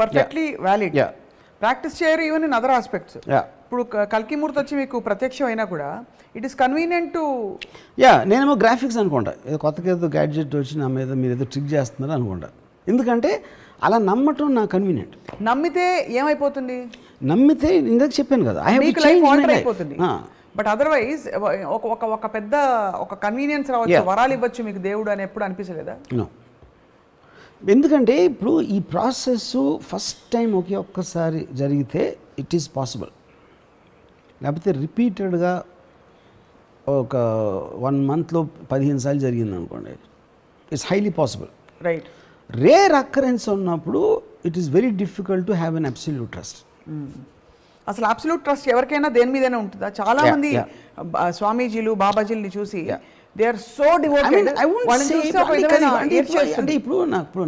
Perfectly valid. Practice చేయరు even in other aspects. ఇప్పుడు కల్కి మూర్తి వచ్చి మీకు ప్రత్యక్షం అయినా కూడా ఇట్ ఈస్ కన్వీనియంట్ టు నేనేమో గ్రాఫిక్స్ అనుకుంటా, ఏదో కొత్తగా ఏదో గ్యాడ్జెట్ వచ్చి నా మీద మీరు ఏదో ట్రిక్ చేస్తున్నారు అనుకుంటా. ఎందుకంటే అలా నమ్మటం నాకు కన్వీనియంట్. నమ్మితే ఏమైపోతుంది? నమ్మితే ఇందాక చెప్పాను కదా, అయిపోతుంది. బట్ అదర్వైజ్ ఒక పెద్ద ఒక కన్వీనియన్స్ రావచ్చు, వరాలు ఇవ్వచ్చు మీకు దేవుడు అని ఎప్పుడు అనిపించలేదా? ఎందుకంటే ఇప్పుడు ఈ ప్రాసెస్ ఫస్ట్ టైం ఒక్కసారి జరిగితే ఇట్ ఈస్ పాసిబుల్. లేకపోతే రిపీటెడ్గా ఒక 1 monthలో 15 సార్లు జరిగింది అనుకోండి, it's highly possible. Right. Rare occurrence ఉన్నప్పుడు it is very difficult to have an absolute trust. అసలు అబ్సల్యూట్ ట్రస్ట్ ఎవరికైనా దేని మీదైనా ఉంటుందా? చాలా మంది స్వామీజీలు బాబాజీలని చూసి దే ఆర్ సో డివోటెడ్. అంటే ఇప్పుడు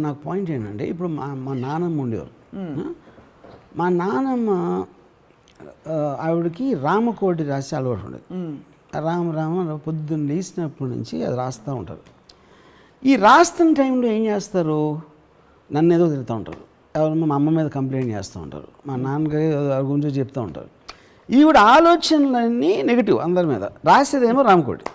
నాకు పాయింట్ ఏంటంటే, ఇప్పుడు మా నానమ్మ ఉండేవారు. మా నానమ్మ ఆవిడకి రామకోటి రాసి అలవాటు ఉండేది. రామ పొద్దున్న లేచినప్పటి నుంచి అది రాస్తూ ఉంటారు. ఈ రాస్తున్న టైంలో ఏం చేస్తారు, నన్ను ఏదో తిరుగుతూ ఉంటారు, ఎవరన్నా మా అమ్మ మీద కంప్లైంట్ చేస్తూ ఉంటారు, మా నాన్నగారి గురించి చెప్తూ ఉంటారు. ఈవిడ ఆలోచనలన్నీ నెగిటివ్ అందరి మీద, రాసేదేమో రామకోటి.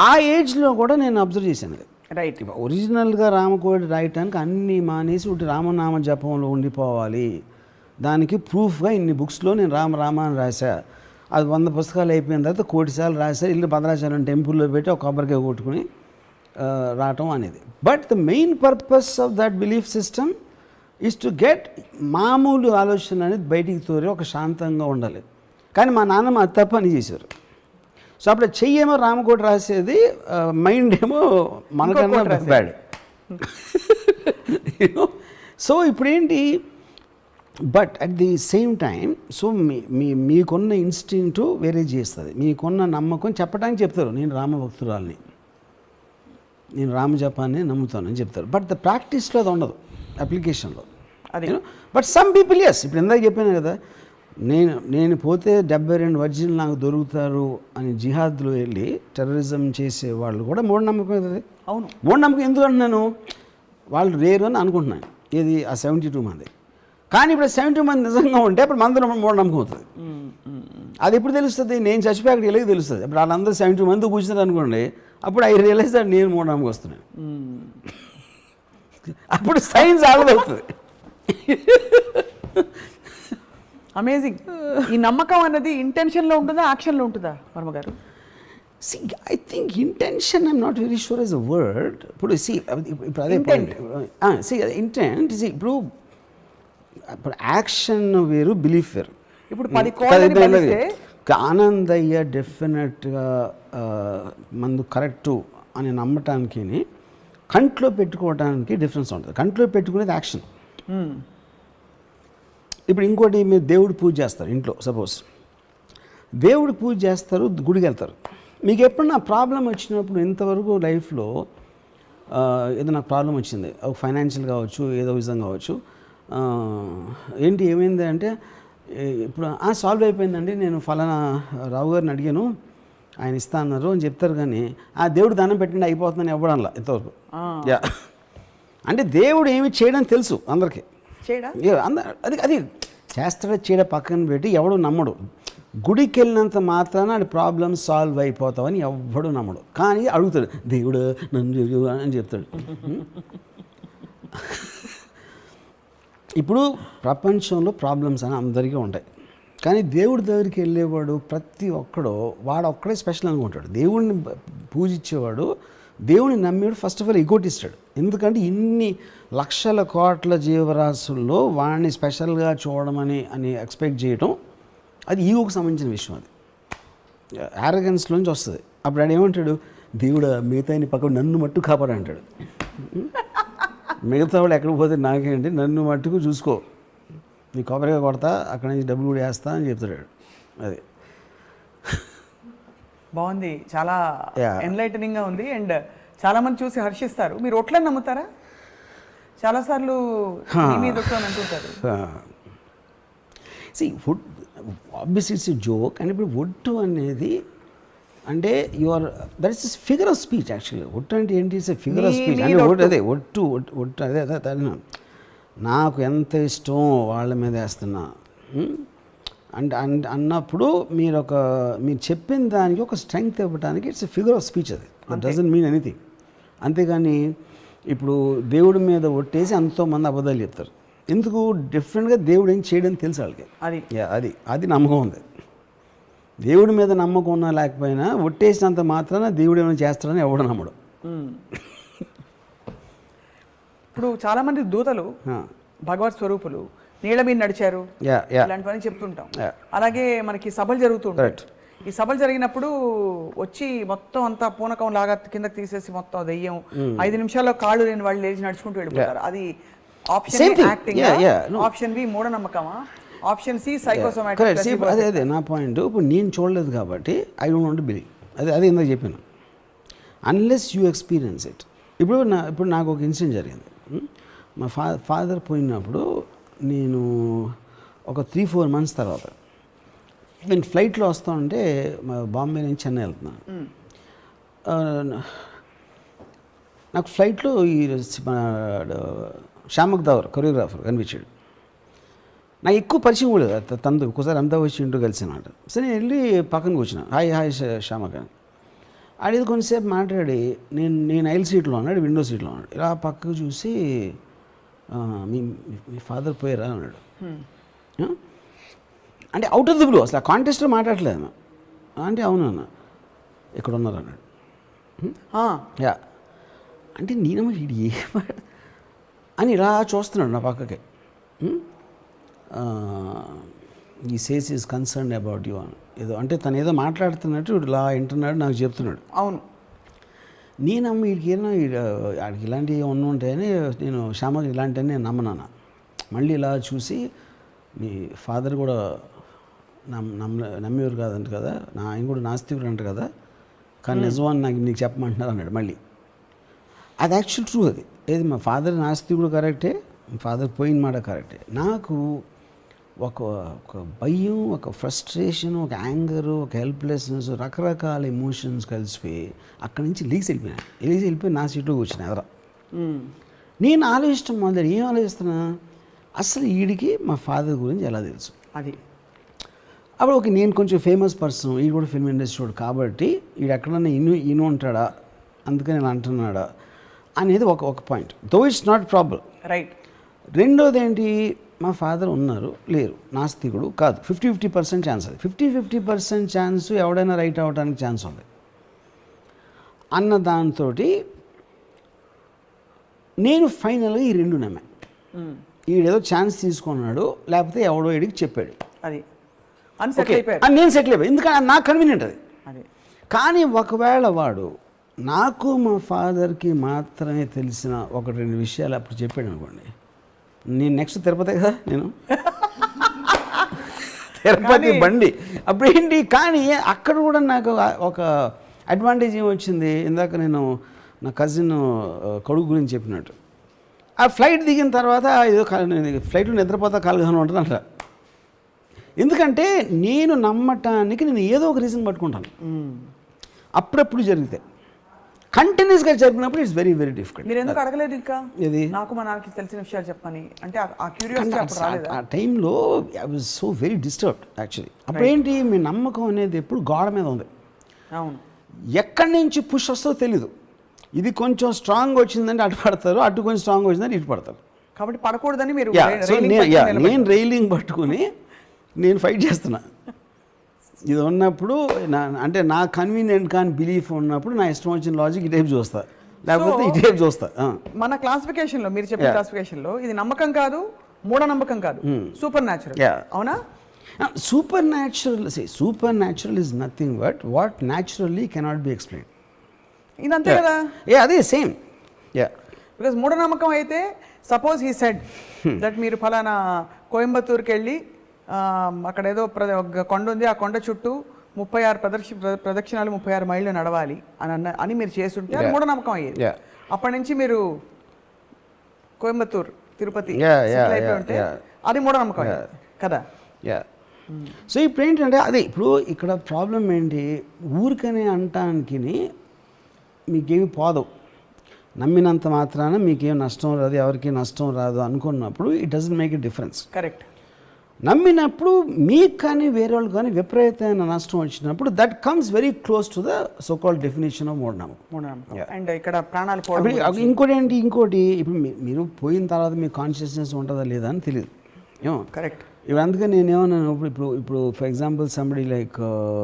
ఆ ఏజ్లో కూడా నేను అబ్జర్వ్ చేశాను. రైట్. ఒరిజినల్గా రామకోటి రాయటానికి అన్నీ మానేసి ఒకటి రామనామ జపంలో ఉండిపోవాలి, దానికి ప్రూఫ్గా ఇన్ని బుక్స్లో నేను రామ అని రాశా, అది 100 పుస్తకాలు అయిపోయిన తర్వాత 1 కోటి సార్లు రాశా, ఇల్లు భద్రాచలం టెంపుల్లో పెట్టి ఒక కొబ్బరికాయ కొట్టుకుని రావటం అనేది. But the main purpose of that belief system is to get మామూలు ఆలోచన అనేది బయటికి తోరి ఒక శాంతంగా ఉండాలి. కానీ మా నాన్నమ్మ అది తప్ప అని చేశారు. సో అప్పుడు చెయ్యేమో రామకోటి రాసేది, మైండ్ ఏమో మనకన్నా బ్యాడ్. సో ఇప్పుడేంటి, but at the same time so మీకున్న ఇన్స్టింక్ట్ వేరే చేస్తుంది, మీకున్న నమ్మకం చెప్పడానికి చెప్తారు, నేను రామభక్తురాల్ని, నేను రామజపాన్ని నమ్ముతానని చెప్తారు. బట్ ద ప్రాక్టీస్లో అది ఉండదు, అప్లికేషన్లో. బట్ సమ్ పీపుల్ ఎస్, ఇప్పుడు ఇందాక చెప్పాను కదా, నేను పోతే 72 వర్జిన్లు నాకు దొరుకుతారు అని జిహాద్లో వెళ్ళి టెర్రరిజం చేసే వాళ్ళు కూడా మూఢనమ్మకం అవుతుంది. అవును, మూఢనమ్మకం ఎందుకు అంటున్నాను, వాళ్ళు రేరు అని అనుకుంటున్నాను. ఏది ఆ 72 మంది, కానీ ఇప్పుడు 70 మంది నిజంగా ఉంటే అప్పుడు మందిరం మూఢనమ్మకం అవుతుంది. అది ఎప్పుడు తెలుస్తుంది, నేను చచ్చిపోయి అక్కడికి వెళ్ళి తెలుస్తుంది. ఇప్పుడు వాళ్ళందరూ 70 మంది కూర్చున్నారు అనుకోండి, అప్పుడు ఐ రియలైజ్ అది నేను మూఢనమ్మకం వస్తున్నాను. అప్పుడు సైన్స్ ఆగదవుతుంది. అమేజింగ్. ఈ నమ్మకం అన్నది ఇంటెన్షన్లో ఉంటుందా, యాక్షన్లో ఉంటుందా వర్మ గారు? See, I think intention, I'm not very sure is a word. ఇప్పుడు అదే పాయింట్. ఇంటెంట్ ఇప్పుడు యాక్షన్ వేరు, బిలీఫ్ వేరు. ఇప్పుడు 10 కోట్లని బలిస్తే ఆనందయ్య డెఫినెట్గా మందు కరెక్టు అని నమ్మటానికి కంట్లో పెట్టుకోవడానికి డిఫరెన్స్ ఉంటుంది. కంట్లో పెట్టుకునేది యాక్షన్. ఇప్పుడు ఇంకోటి, మీరు దేవుడు పూజ చేస్తారు ఇంట్లో, సపోజ్ దేవుడు పూజ చేస్తారు, గుడికి వెళ్తారు. మీకు ఎప్పుడన్నా ప్రాబ్లం వచ్చినప్పుడు ఇంతవరకు లైఫ్లో ఏదో నాకు ప్రాబ్లం వచ్చింది, ఒక ఫైనాన్షియల్ కావచ్చు, ఏదో విధంగా కావచ్చు, ఏంటి ఏమైంది అంటే, ఇప్పుడు సాల్వ్ అయిపోయిందండి, నేను ఫలానా రావు గారిని అడిగాను, ఆయన ఇస్తా అన్నారు అని చెప్తారు. కానీ ఆ దేవుడు దానం పెట్టండి అయిపోతుందని ఇవ్వడంలా ఇంతవరకు. అంటే దేవుడు ఏమి చేయడం తెలుసు అందరికీ, అది చేస్తాడో చేయడ పక్కన పెట్టి ఎవడు నమ్మడు. గుడికి వెళ్ళినంత మాత్రాన అది ప్రాబ్లమ్ సాల్వ్ అయిపోతావని ఎవడు నమ్మడు. కానీ అడుగుతాడు, దేవుడు నన్ను అని చెప్తాడు. ఇప్పుడు ప్రపంచంలో ప్రాబ్లమ్స్ అని అందరికీ ఉంటాయి, కానీ దేవుడి దగ్గరికి వెళ్ళేవాడు ప్రతి ఒక్కడో వాడు స్పెషల్ అనుకుంటాడు. దేవుడిని పూజించేవాడు, దేవుడిని నమ్మేవాడు ఫస్ట్ ఆఫ్ ఆల్ ఎగోటిస్తాడు. ఎందుకంటే ఇన్ని లక్షల కోట్ల జీవరాశుల్లో వాడిని స్పెషల్గా చూడమని ఎక్స్పెక్ట్ చేయటం, అది ఈగోకు సంబంధించిన విషయం. అది యారగెన్స్లోంచి వస్తుంది. అప్పుడు ఆడు ఏమంటాడు, దేవుడు మిగతా పక్కన నన్ను మట్టు కాపాడు అంటాడు. మిగతా వాళ్ళు ఎక్కడికి పోతే నాకేంటి, నన్ను మట్టుకు చూసుకో, నీ కొబ్బరిగా కొడతా, అక్కడి నుంచి డబ్బులు కూడా వేస్తా అని చెప్తాడు. అది బాగుంది, చాలా ఎన్లైటనింగ్గా ఉంది. అండ్ చాలామంది చూసి హర్షిస్తారు. మీరు ఒట్లని నమ్ముతారా? చాలాసార్లు మీద అంటుంటారు. వుడ్ ఆబ్వియస్లీ ఇట్స్ జోక్. అండ్ ఇప్పుడు వుడ్ అనేది అంటే that is figure of speech actually. ఒట్టు అంటే ఏంటి? It's a figure of speech. మీ అంటే ఒట్టు. అదే ఒట్టు ఒట్టు అదే అదే అదే నాకు ఎంత ఇష్టం వాళ్ళ మీద వేస్తున్నా అంటే అన్నప్పుడు మీరు చెప్పిన దానికి ఒక స్ట్రెంగ్త్ ఇవ్వడానికి it's a figure of speech. అది దట్ డజంట్ మీన్ ఎనీథింగ్. అంతేగాని ఇప్పుడు దేవుడి మీద ఒట్టేసి ఎంతోమంది అబద్ధాలు చెప్తారు. ఎందుకు? డిఫరెంట్గా దేవుడు ఏం చేయడం తెలుసు వాళ్ళకి. అది నమ్మకం ఉంది. దేవుడి మీద నమ్మకం ఉన్నా లేకపోయినా ఒట్టేసినంత మాత్రాన దేవుడు ఏమైనా చేస్తాడని ఎవడు నమ్మడు. ఇప్పుడు చాలా మంది దూతలు భగవత్ స్వరూపులు నీళ్ళ మీద నడిచారు ఇలాంటివన్నీ చెప్తుంటాం. అలాగే మనకి సభలు జరుగుతుంటాయి. ఈ సభలు జరిగినప్పుడు వచ్చి మొత్తం అంతా పూనకం లాగా కిందకి తీసేసి మొత్తం దెయ్యం 5 నిమిషాల్లో కాళ్ళు లేని వాళ్ళు లేచి నడుచుకుంటూ వెళ్ళిపోతారు. అది ఆప్షన్ యాక్టింగ్, ఆప్షన్ బి మూఢనమ్మకమా, ఆప్షన్ సి సైకోసోమాటిక్. అదే నా పాయింట్. ఇప్పుడు నేను చూడలేదు కాబట్టి I don't want to believe. అదే ఇందాక చెప్పాను, అన్లెస్ యూ ఎక్స్పీరియన్స్ ఇట్. ఇప్పుడు నాకు ఒక ఇన్సిడెంట్ జరిగింది. మా ఫాదర్ పోయినప్పుడు నేను ఒక 3-4 months తర్వాత నేను ఫ్లైట్లో వస్తా ఉంటే బాంబే నుంచి చెన్నై వెళ్తున్నాను. నాకు ఫ్లైట్లో ఈ శ్యామక్ దావర్ కొరియోగ్రాఫర్ కనిపించాడు. నాకు ఎక్కువ పరిచయం కూడా లేదు. తనతో ఒక్కసారి అమితాబ్ వచ్చి ఇంటూ కలిసినమాట. సరే నేను వెళ్ళి పక్కన కూర్చున్నా. హాయ్ శ్యామక్ అని అడిగి కొంచెంసేపు మాట్లాడి నేను ఐల్ సీట్లో ఉన్నాడు, విండో సీట్లో ఉన్నాడు. ఇలా పక్కకు చూసి మీ ఫాదర్ పోయారా అన్నాడు. అంటే అవుట్ ఆఫ్ ది బ్లూ, అసలు ఆ కాంటెస్ట్లో మాట్లాడలేదు. అంటే అవునన్నా ఇక్కడ ఉన్నారు అన్నాడు. అంటే నేనమ్మ ఇది ఏ అని ఇలా చూస్తున్నాడు నా పక్కకి. ఈ says is concern about you అని ఏదో అంటే తను ఏదో మాట్లాడుతున్నట్టు ఇలా వింటున్నాడు, నాకు చెప్తున్నాడు. అవును. నేనమ్మ వీడికి ఆడికి ఇలాంటివి ఉంటాయని నేను శ్యామకి ఇలాంటివన్నీ నేను నమ్మనాన్న. మళ్ళీ ఇలా చూసి మీ ఫాదర్ కూడా నమ్మేవారు కాదంట కదా, ఆయన కూడా నాస్తికుడు అంట కదా, కానీ నిజమని నీకు చెప్పమంటున్నారు అన్నాడు మళ్ళీ. అది యాక్చువల్ ట్రూ. అది ఏది మా ఫాదర్ నాస్తికుడు కరెక్టే, మా ఫాదర్ పోయిన మాట కరెక్టే. నాకు ఒక భయం, ఒక ఫ్రస్ట్రేషన్, ఒక యాంగరు, ఒక హెల్ప్లెస్నెస్, రకరకాల ఎమోషన్స్ కలిసిపోయి అక్కడి నుంచి వెళ్ళిపోయి నా సీట్లో కూర్చున్నా ఎదర. నేను ఆలోచించడం మొదలు ఏం ఆలోచిస్తున్నా, అసలు వీడికి మా ఫాదర్ గురించి ఎలా తెలుసు. అది అప్పుడు నేను కొంచెం ఫేమస్ పర్సన్, వీడు కూడా ఫిల్మ్ ఇండస్ట్రీ కాబట్టి వీడు ఎక్కడన్నా ఇను ఉంటాడా, అందుకని ఇలా అంటున్నాడా అనేది ఒక point. Though it's not problem. Right. రెండోది ఏంటి, మా ఫాదర్ ఉన్నారు లేరు, నాస్తికుడు కాదు, 50-50% ఛాన్స్. అది 50-50% ఛాన్స్ ఎవడైనా రైట్ అవ్వడానికి ఛాన్స్ ఉంది అన్న దాంతో నేను ఫైనల్గా ఈ రెండు నమ్మా. ఈడేదో ఛాన్స్ తీసుకున్నాడు, లేకపోతే ఎవడో వీడికి చెప్పాడు, అది నేను సెటిల్ అయిపోయాను. ఎందుకంటే నాకు కన్వీనియంట్ అది. కానీ ఒకవేళ వాడు నాకు మా ఫాదర్కి మాత్రమే తెలిసిన 1-2 విషయాలు అప్పుడు చెప్పాడు అనుకోండి, నేను నెక్స్ట్ తిరుపతి కదా, నేను తిరుపతి బండి అప్పుడు ఏంటి. కానీ అక్కడ కూడా నాకు ఒక అడ్వాంటేజ్ ఏమొచ్చింది, ఇందాక నేను నా కజిన్ కొడుకు గురించి చెప్పినట్టు, ఆ ఫ్లైట్ దిగిన తర్వాత ఏదో ఫ్లైట్లో నిద్రపోతా కాలుగానే ఉంటుంది అంట. ఎందుకంటే నేను నమ్మటానికి నేను ఏదో ఒక రీజన్ పట్టుకుంటాను. అప్పుడప్పుడు జరిగితే కంటిన్యూస్గా జరిగినప్పుడు ఇట్స్ వెరీ వెరీ డిఫికల్ట్. మీరు ఎందుకు అడగలేదు ఇంకా, ఇది నాకు మా నాన్నకి తెలిసిన విషయాలు చెప్పని, అంటే ఆ క్యూరియాసిటీ అప్పుడు రాలేదా? ఆ టైంలో I was so very disturbed actually. అప్పుడేంటి, మీ నమ్మకం అనేది ఎప్పుడు గోడ మీద ఉంది. అవును. ఎక్కడి నుంచి పుష్ వస్తుందో తెలీదు. ఇది కొంచెం స్ట్రాంగ్ వచ్చిందంటే అటు పడతారు, అటు కొంచెం స్ట్రాంగ్ వచ్చిందంటే ఇటు పడతారు. కాబట్టి పడకూడదని మీరు నేను రైలింగ్ పట్టుకుని నేను ఫైట్ చేస్తున్నా. ఇది ఉన్నప్పుడు అంటే నా కన్వీనియంట్ కానీ బిలీఫ్ ఉన్నప్పుడు నా ఇష్టం వచ్చిన లాజిక్ ఈ టైప్ చూస్తా, లేకపోతే ఈ టైప్ చూస్తా. మన క్లాసిఫికేషన్లో మీరు చెప్పిన క్లాసిఫికేషన్లో ఇది నమ్మకం కాదు, మూఢనమ్మకం కాదు, సూపర్ న్యాచురల్. అవునా? Super natural is nothing but what naturally cannot be explain. ఇదంతే కదా. అదే సేమ్. బికాస్ మూఢనమ్మకం అయితే సపోజ్ హీ సెడ్ దట్ మీరు ఫలానా కోయంబత్తూరుకి వెళ్ళి అక్కడ ఏదో కొండ ఉంది, ఆ కొండ చుట్టూ 36 ప్రదక్షిణాలు 36 మైళ్ళు నడవాలి అని మీరు చేస్తుంటే అది మూఢనమ్మకం అయ్యేది. అప్పటి నుంచి మీరు కోయంబత్తూరు, తిరుపతి అయిపోయి ఉంటే అది మూఢనమ్మకం అయ్యేది కదా. సో ఇప్పుడు ఏంటంటే అదే ఇప్పుడు ఇక్కడ ప్రాబ్లం ఏంటి, ఊరికనే అంటానికి మీకేమి పోదవు, నమ్మినంత మాత్రాన మీకేం నష్టం రాదు, ఎవరికి నష్టం రాదు అనుకున్నప్పుడు it doesn't make a difference. Correct. నమ్మినప్పుడు మీకు కానీ వేరే వాళ్ళు కానీ విపరీతమైన నష్టం వచ్చినప్పుడు that comes very close to the so called definition of మూఢనమ్మకం. అండ్ ఇక్కడ ప్రాణాలు పోవడం. ఇంకోటి ఇప్పుడు మీరు పోయిన తర్వాత మీ కాన్షియస్నెస్ ఉంటుందా లేదా అని తెలియదు ఏమో. కరెక్ట్. ఇప్పుడు అందుకని నేను ఏమన్నాను, ఇప్పుడు ఫర్ ఎగ్జాంపుల్ సంబడి లైక్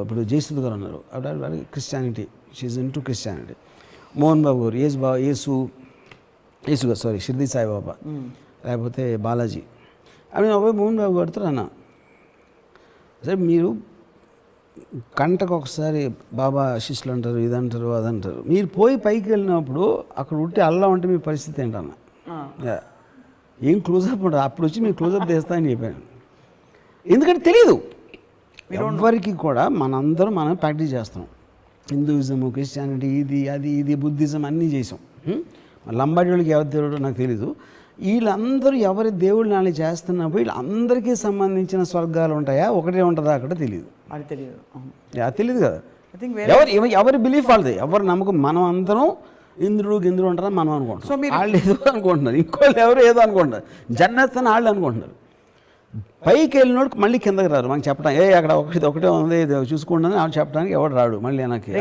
ఇప్పుడు జయసుద్ గారు ఉన్నారు, అప్పుడు క్రిస్టియానిటీ, షీఈ్ into Christianity. Mohan Babu గారు యేసు గారు సారీ షిర్దీ సాయిబాబా, లేకపోతే బాలాజీ. అవి అబ్బాయి మోహన్ బాబు గారితో అన్నా, సరే మీరు గంటకు ఒకసారి బాబా శిష్యులు అంటారు, ఇదంటారు అదంటారు, మీరు పోయి పైకి వెళ్ళినప్పుడు అక్కడ ఉంటే అల్లా ఉంటే మీ పరిస్థితి ఏంటన్నా, ఏం క్లోజప్ ఉంటుంది, అప్పుడు వచ్చి మీరు క్లోజప్ తెస్తా అని చెప్పాను. ఎందుకంటే తెలీదు ఎవరికి కూడా, మనందరం మనం ప్రాక్టీస్ చేస్తాం. హిందూయిజము, క్రిస్టియానిటీ, ఇది బుద్ధిజం అన్నీ చేసాం. లంబాడి వాళ్ళకి ఎవరి దేవుడు నాకు తెలీదు. వీళ్ళందరూ ఎవరి దేవుళ్ళు నాని చేస్తున్నప్పుడు వీళ్ళందరికీ సంబంధించిన స్వర్గాలు ఉంటాయా, ఒకటే ఉంటుందా అక్కడ తెలియదు. అది తెలియదు. తెలియదు కదా. ఎవరి బిలీఫ్ వాళ్ళది, ఎవరి నమ్మకం. మనం అందరం ఇంద్రుడు గింద్రుడు ఉంటారని మనం అనుకుంటాం, వాళ్ళు ఏదో అనుకుంటున్నారు, ఇంకోళ్ళు ఎవరు ఏదో అనుకుంటున్నారు, జన్నత్ అని వాళ్ళు అనుకుంటున్నారు. పైకి వెళ్ళినోడు మళ్ళీ కిందకి రారు మనకి చెప్పడానికి, అక్కడ ఒకటే ఉంది చూసుకుంటాను వాళ్ళు చెప్పడానికి ఎవడు రాడు మళ్ళీ వెనక్కి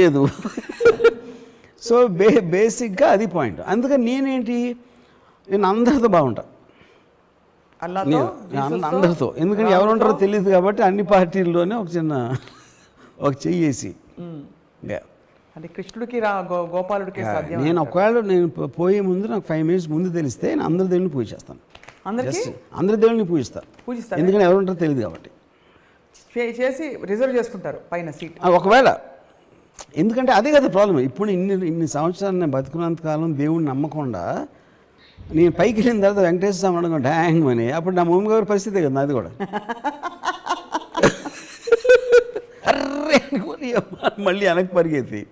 లేదు. సో బేసిక్గా అది పాయింట్. అందుకని నేనేంటి, నేను అందరితో బాగుంటా, అందరితో. ఎందుకంటే ఎవరు ఉంటారో తెలియదు కాబట్టి అన్ని పార్టీల్లోనే ఒక చెయ్యేసి కృష్ణుడికి గోపాలుడికి నేను ఒకవేళ నేను పోయే ముందు నాకు 5 minutes ముందు తెలిస్తే నేను అందరి దేవుడిని పూజ చేస్తాను, అందరి దేవుడిని పూజిస్తాను. ఎందుకంటే ఎవరు ఉంటారో తెలియదు కాబట్టి చేసి రిజర్వ్ చేసుకుంటారు పైన సీట్ ఒకవేళ. ఎందుకంటే అదే కదా ప్రాబ్లం. ఇప్పుడు ఇన్ని సంవత్సరాలు నేను బతుకున్నంత కాలం దేవుడిని నమ్మకుండా నేను పైకి వెళ్ళిన తర్వాత వెంకటేశ్వర స్వామి అడగ డ్యాంగ్ అని, అప్పుడు నా మమ్మీ గారి పరిస్థితే కదా అది కూడా. అర్రే మళ్ళీ వెనక్కి పరిగెత్తి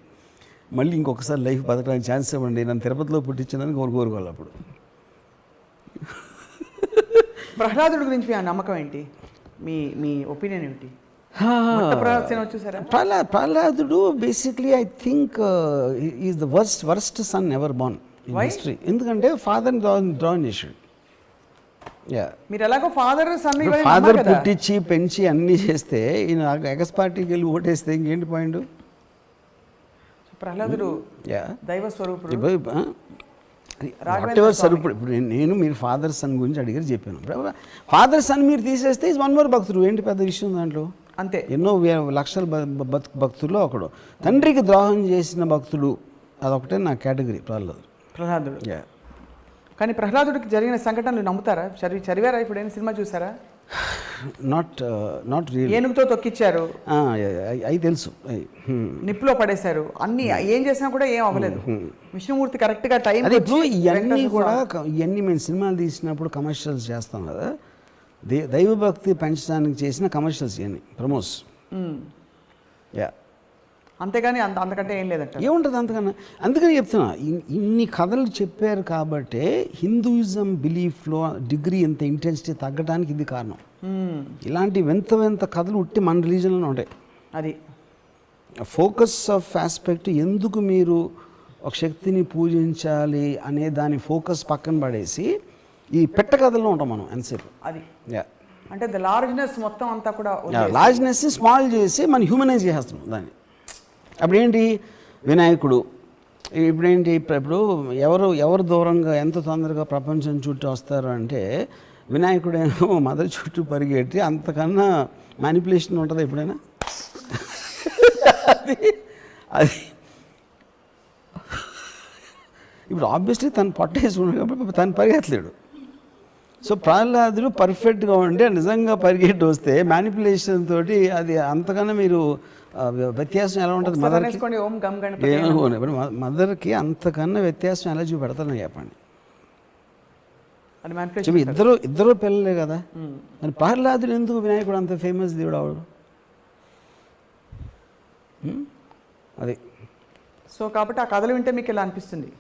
మళ్ళీ ఇంకొకసారి లైఫ్ బతకడానికి ఛాన్స్ ఇవ్వండి, నన్ను తిరుపతిలో పుట్టించడానికి కోరుకోవాలి. అప్పుడు ప్రహ్లాదుడి గురించి మీ నమ్మకం ఏంటి, మీ ఒపీనియన్ ఏంటి? ప్రహ్లాదుడు basically I think is the worst son ever born in history. ఎందుకంటే ఫాదర్ డ్రాన్ చేసాడు. మీరు ఎలాగో ఫాదర్ పుట్టించి పెంచి అన్నీ చేస్తే ఈయన ఎగస్ పార్టీకి వెళ్ళి ఓటేస్తే ఇంకేంటి పాయింట్? ప్రహ్లాదుడు దైవ స్వరూపుడు, స్వరూపుడు. ఇప్పుడు నేను మీరు ఫాదర్ సన్ గురించి అడిగారు చెప్పాను. ఫాదర్ సన్ మీరు తీసేస్తే ఈజ్ వన్ మోర్ భక్తుడు, ఏంటి పెద్ద విషయం దాంట్లో? అంతే. ఎన్నో లక్షల భక్తుల్లో ఒకడు. తండ్రికి ద్రోహం చేసిన భక్తుడు అదొకటే నా కేటగిరీ ప్రహ్లాదుడు. కానీ ప్రహ్లాదుడికి జరిగిన సంఘటనలు నమ్ముతారా? చదివారా? ఇప్పుడు ఏమైనా సినిమా చూసారా? Not real. ఏనుగుతో తొక్కిచ్చారు, అవి తెలుసు, నిప్పులో పడేశారు, అన్ని ఏం చేసినా కూడా ఏం అవ్వలేదు. విష్ణుమూర్తి కరెక్ట్గా టైం. ఇవన్నీ కూడా ఇవన్నీ మేము సినిమాలు తీసినప్పుడు కమర్షియల్స్ చేస్తాం కదా, దైవభక్తి పెంచడానికి చేసిన కమర్షియల్స్ ఇవన్నీ ప్రమోస్. అంతేగాని అంతకంటే ఏం లేదంట. ఏముంటుంది అంతకన్నా? అందుకని చెప్తున్నా, ఇన్ని కథలు చెప్పారు కాబట్టి హిందూయిజం బిలీఫ్లో డిగ్రీ ఎంత ఇంటెన్సిటీ తగ్గడానికి ఇది కారణం. ఇలాంటి వింత కథలు ఉట్టి మన రిలీజన్లోనే ఉంటాయి. అది ఫోకస్ ఆఫ్ ఆస్పెక్ట్, ఎందుకు మీరు ఒక శక్తిని పూజించాలి అనే దాని ఫోకస్ పక్కన పడేసి ఈ పెట్ట కథల్లో ఉంటాం మనం ఎంతసేపు. అది అంటే ద లార్జ్నెస్ మొత్తం అంతా కూడా లార్జ్నెస్ స్మాల్ చేసి మనం హ్యూమనైజ్ చేస్తున్నాం దాన్ని. అప్పుడేంటి వినాయకుడు, ఇప్పుడేంటి ఇప్పుడు ఎవరు దూరంగా ఎంత తొందరగా ప్రపంచం చుట్టూ వస్తారు అంటే వినాయకుడేమో మదర్ చుట్టూ పరిగెట్టి, అంతకన్నా మ్యానిపులేషన్ ఉంటుంది ఎప్పుడైనా? అది ఇప్పుడు ఆబ్వియస్లీ తను పట్టేసుకున్నాడు కాబట్టి తను పరిగెత్తలేడు. సో ప్రహ్లాదుడు పర్ఫెక్ట్గా ఉంటే నిజంగా పరిగెట్టి వస్తే మ్యానిపులేషన్ తోటి అది అంతకన్నా మీరు వ్యత్యాసం ఎలా ఉంటుంది? మదర్కి అంతకన్నా వ్యత్యాసం ఎలా చూపెడతానని చెప్పండి. ఇద్దరు పిల్లలే కదా. మరి ప్రహ్లాదుడు ఎందుకు వినాయకుడు అంత ఫేమస్ దేవుడు అవడు? అది. సో కాబట్టి ఆ కథలు వింటే మీకు ఎలా అనిపిస్తుంది?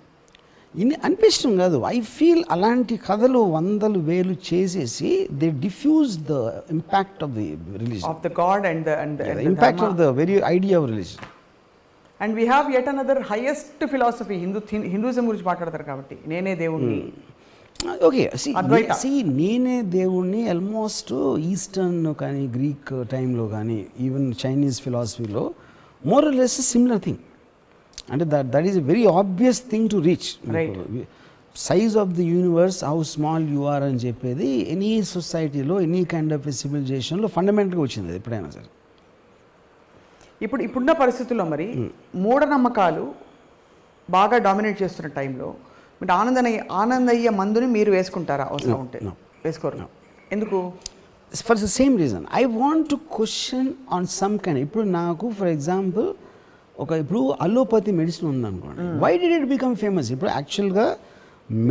ఇన్ని అనిపించడం కాదు, ఐ ఫీల్ అలాంటి కథలు 100,000 చేసేసి they diffuse the impact of the religion, of the god and the impact of the very idea of religion. And we have yet another highest philosophy, Hinduism గురించి మాట్లాడతారు కాబట్టి నేనే దేవుణ్ణి. ఓకే, నేనే దేవుణ్ణి ఆల్మోస్ట్ ఈస్టర్న్ కానీ గ్రీక్ టైంలో కానీ ఈవెన్ చైనీస్ ఫిలాసఫీలో more or less similar thing. అంటే that is a very obvious thing to reach. Size of the universe, how small you are అని చెప్పేది ఎనీ సొసైటీలో, ఎనీ కైండ్ ఆఫ్ సివిలైజేషన్లో ఫండమెంటల్గా వచ్చింది అది ఎప్పుడైనా సరే. ఇప్పుడున్న పరిస్థితుల్లో మరి మూఢనమ్మకాలు బాగా డామినేట్ చేస్తున్న టైంలో మీరు ఆనందయ్య మందుని మీరు వేసుకుంటారా? అవసరం ఉంటే వేసుకోరు. ఎందుకు? For the same reason, I want to question on some kind. ఇప్పుడు నాకు ఫర్ ఎగ్జాంపుల్ ఇప్పుడు అలోపతి మెడిసిన్ ఉందనుకోండి, why did it become famous? ఇప్పుడు యాక్చువల్గా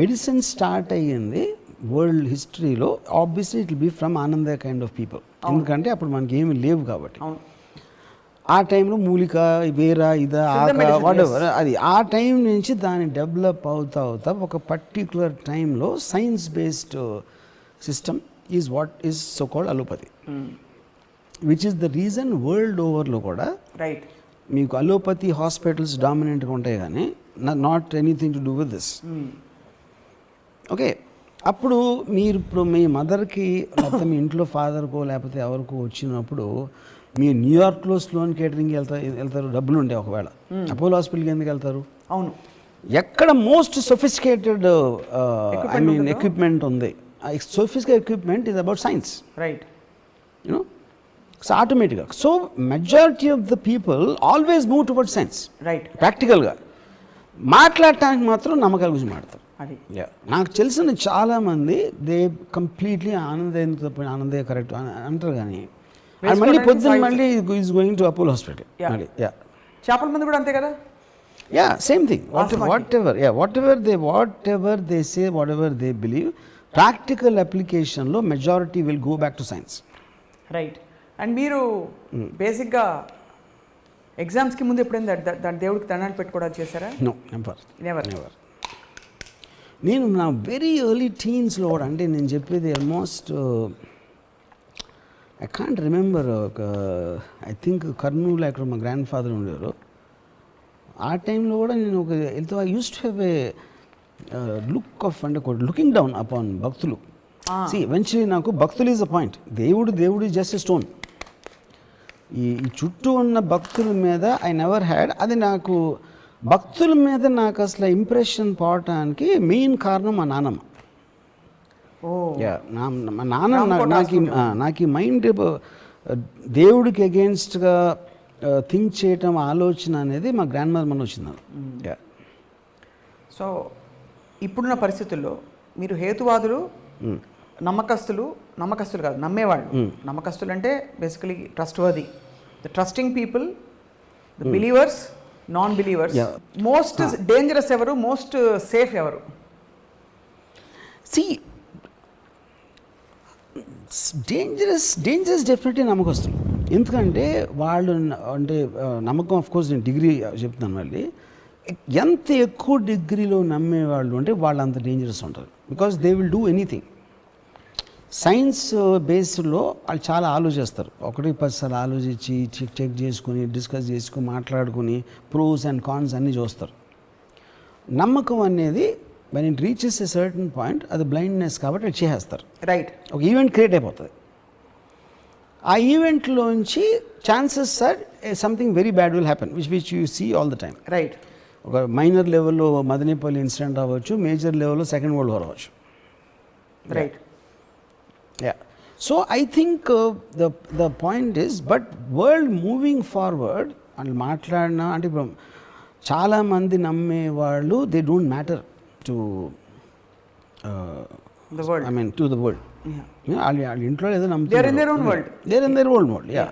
మెడిసిన్ స్టార్ట్ అయ్యింది వరల్డ్ హిస్టరీలో, obviously it will be from Anandaiah kind of people. ఎందుకంటే అప్పుడు మనకి ఏమి లేవు కాబట్టి. ఆ టైంలో మూలిక, వేర, ఇదా, ఆక, వాటెవర్, అది ఆ టైం నుంచి దాన్ని డెవలప్ అవుతా ఒక పర్టికులర్ టైంలో science based system is what is so called allopathy, which is the reason world ఓవర్లో కూడా రైట్ మీకు అలోపతి హాస్పిటల్స్ డామినెంట్గా ఉంటాయి కానీ not anything to do with this. Okay, అప్పుడు ఇప్పుడు మీ మదర్కి లేకపోతే మీ ఇంట్లో ఫాదర్కో లేకపోతే ఎవరికో వచ్చినప్పుడు మీరు న్యూయార్క్లో స్లోన్ కేటరింగ్కి వెళ్తారు, డబ్బులు ఉండే ఒకవేళ, అపోలో హాస్పిటల్కి ఎందుకు వెళ్తారు? అవును, ఎక్కడ most sophisticated I mean equipment ఉంది. Sophisticated equipment is about science, right? You know, so ఆటోమేటిక్గా. So majority of the people always move toward science, right? ప్రాక్టికల్గా మాట్లాడటానికి మాత్రం నమ్మకాల గురించి మాట్లాడతారు. నాకు తెలిసిన చాలామంది దే కంప్లీట్లీ ఆనందయ్య కరెక్ట్ అంటారు, కానీ మళ్ళీ పొద్దున్న మళ్ళీ is going to Apollo hospital. చేపల మంది కూడా అంతే కదా? Yeah, same thing. Whatever they say, whatever they believe, practical అప్లికేషన్లో majority will go back to science, right? And మీరు బేసిక్గా ఎగ్జామ్స్కి ముందు ఎప్పుడైనా దాని దేవుడికి దండాలు పెట్టుకోవడానికి చేశారా? No, never. నేను నా వెరీ ఎర్లీ టీన్స్లో కూడా, అంటే నేను చెప్పేది almost I can't remember, I think Kurnool అక్కడ మా గ్రాండ్ ఫాదర్ ఉండేవారు. ఆ టైంలో కూడా నేను I use to have a look of, అంటే లుకింగ్ డౌన్ అపాన్ భక్తులు. ఎవెన్చువలీ నాకు భక్తులు ఈజ్ అ పాయింట్, దేవుడు ఈజ్ జస్ట్ ఎ స్టోన్. ఈ చుట్టూ ఉన్న భక్తుల మీద ఐ నెవర్ హ్యాడ్, అది నాకు భక్తుల మీద నాకు అసలు ఇంప్రెషన్ పోవటానికి మెయిన్ కారణం మా నాన్నమ్మ. మా నాన్న నాకు ఈ మైండ్ దేవుడికి అగేన్స్ట్గా థింక్ చేయటం, ఆలోచన అనేది మా గ్రాండ్ మదర్ మన వచ్చింది. సో ఇప్పుడున్న పరిస్థితుల్లో మీరు హేతువాదులు, నమ్మకస్తులు కాదు, నమ్మేవాళ్ళు. నమ్మకస్తులు అంటే basically trustworthy, the trusting people, the believers, non believers. Most dangerous ఎవరు, మోస్ట్ సేఫ్ ఎవరు? సి, డేంజరస్ డెఫినెట్లీ నమ్మకస్తులు. ఎందుకంటే వాళ్ళు అంటే నమ్మకం, ఆఫ్ కోర్స్ నేను డిగ్రీ చెప్తున్నాను మళ్ళీ, ఎంత ఎక్కువ డిగ్రీలో నమ్మేవాళ్ళు అంటే వాళ్ళు అంత డేంజరస్ ఉంటారు. Because they will do anything. Science బేస్డ్లో వాళ్ళు చాలా ఆలోచిస్తారు, 1-10 సార్లు ఆలోచించి చెక్ చేసుకుని, డిస్కస్ చేసుకుని, మాట్లాడుకుని, ప్రోస్ అండ్ కాన్స్ అన్నీ చూస్తారు. నమ్మకం అనేది when it reaches a certain point, అది బ్లైండ్నెస్ కాబట్టి అది చేసేస్తారు, రైట్? ఒక ఈవెంట్ క్రియేట్ అయిపోతుంది. ఆ ఈవెంట్లోంచి chances are something very bad will happen, which you see all the time, right? ఒక మైనర్ లెవెల్లో మదనపల్లి ఇన్సిడెంట్ అవ్వచ్చు, మేజర్ లెవెల్లో సెకండ్ వరల్డ్ వార్ అవ్వచ్చు, right? Yeah. So I think the point is, but world moving forward అని మాట్లాడినా, అంటే ఇప్పుడు చాలామంది నమ్మేవాళ్ళు they don't matter to the world, I mean to the world. వాళ్ళ ఇంట్లో ఏదో నమ్ముతారు, they are in their own world, yeah.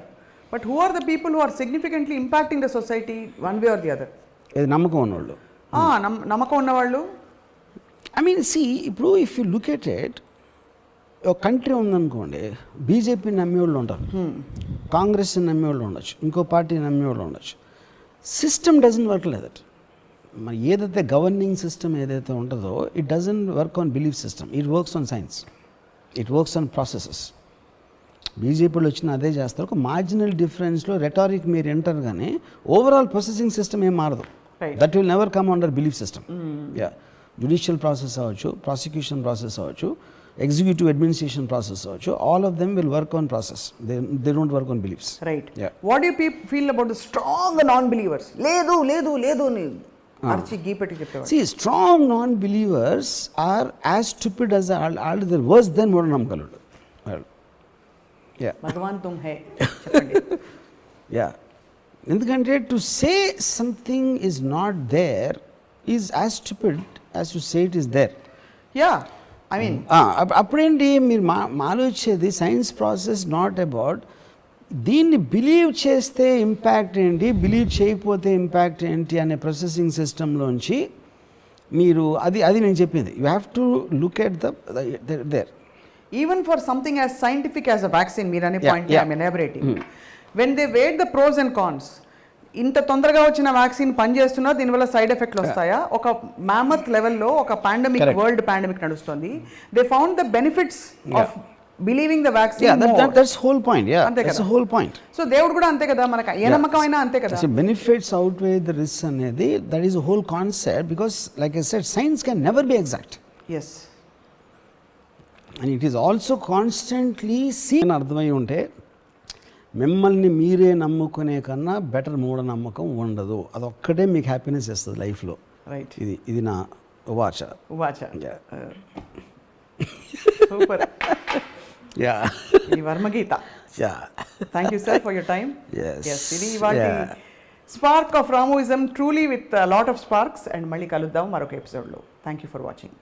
But who are the people who are significantly impacting the society one way or the other? ఏది నమ్మకం ఉన్నవాళ్ళు, నమ్మకం ఉన్నవాళ్ళు. I mean C, ఇప్పుడు if you look at it, ఒక country ఉందనుకోండి, BJP నమ్మేవాళ్ళు ఉంటారు, కాంగ్రెస్ నమ్మేవాళ్ళు ఉండొచ్చు, ఇంకో పార్టీ నమ్మేవాళ్ళు ఉండొచ్చు. System doesn't work like that. మరి ఏదైతే గవర్నింగ్ సిస్టమ్ ఏదైతే ఉంటుందో it doesn't work on belief system, it works on science, it works on processes. బీజేపీలో వచ్చిన అదే చేస్తారు. ఒక మార్జినల్ డిఫరెన్స్లో రెటారిక్ మీరు ఎంటర్ కానీ ఓవరాల్ ప్రాసెసింగ్ సిస్టమ్ ఏం మారదు. That will never come under belief system. Judicial process అవ్వచ్చు, ప్రాసిక్యూషన్ ప్రాసెస్ అవ్వచ్చు, ఎగ్జిక్యూటివ్ అడ్మినిస్ట్రేషన్ ప్రాసెస్ అవ్వచ్చు, all of them will work on process, they don't work on beliefs. Right. What you feel about the strong non believers? లేదు లేదు లేదు అని అర్చి గీపెట్టి చెప్పేవారు. See, strong non-believers are as stupid as all the worse than మూఢనమ్మకాలుడు. భగవాన్ తుమ్ హే చెప్పండి. ఎందుకంటే to say something is not there is as stupid as to say it is there. I mean అప్పుడేంటి మీరు ఆలోచించేది సైన్స్ ప్రాసెస్ నాట్ అబౌట్ దీన్ని believe చేస్తే impact ఏంటి, believe చేయకపోతే ఇంపాక్ట్ ఏంటి అనే ప్రాసెసింగ్ సిస్టంలోంచి మీరు అది నేను చెప్పింది. You have to look at there. Even for something as scientific as a vaccine, మీరు అనే point I'm elaborating. When they weigh the pros and cons, ఇంత తొందరగా వచ్చిన వ్యాక్సిన్ పనిచేస్తున్నా దీనివల్ల సైడ్ ఎఫెక్ట్లు వస్తాయా? ఒక మ్యామత్ లెవెల్లో ఒక పాండమిక్, వరల్డ్ పాండమిక్ నడుస్తుంది. They found the benefits of believing the vaccine. That's whole point. That's whole point. So దేవుడు కూడా అంతే కదా, మనకు ఏ నమ్మకం అయినా అంతే కదా. బెనిఫిట్స్ అవుట్వే ద రిస్క్ అనేది that is whole concept. Because like I said science can never be exact. Yes. And it is also constantly seen. అర్థమై ఉంటే మిమ్మల్ని మీరే నమ్ముకునే కన్నా బెటర్ మూఢనమ్మకం ఉండదు. అదొక్కటే మీకు హ్యాపీనెస్ ఇస్తుంది లైఫ్లో. రైట్. ఇది నా ఉవాచ. సూపర్. ఇది వర్మగీత. Thank you sir for your time. ఇది ఇవాళ స్పార్క్ ఆఫ్ రామోయిజం, truly with lot of sparks. And మళ్ళీ కలుద్దాం మరొక ఎపిసోడ్లో. Thank you for watching.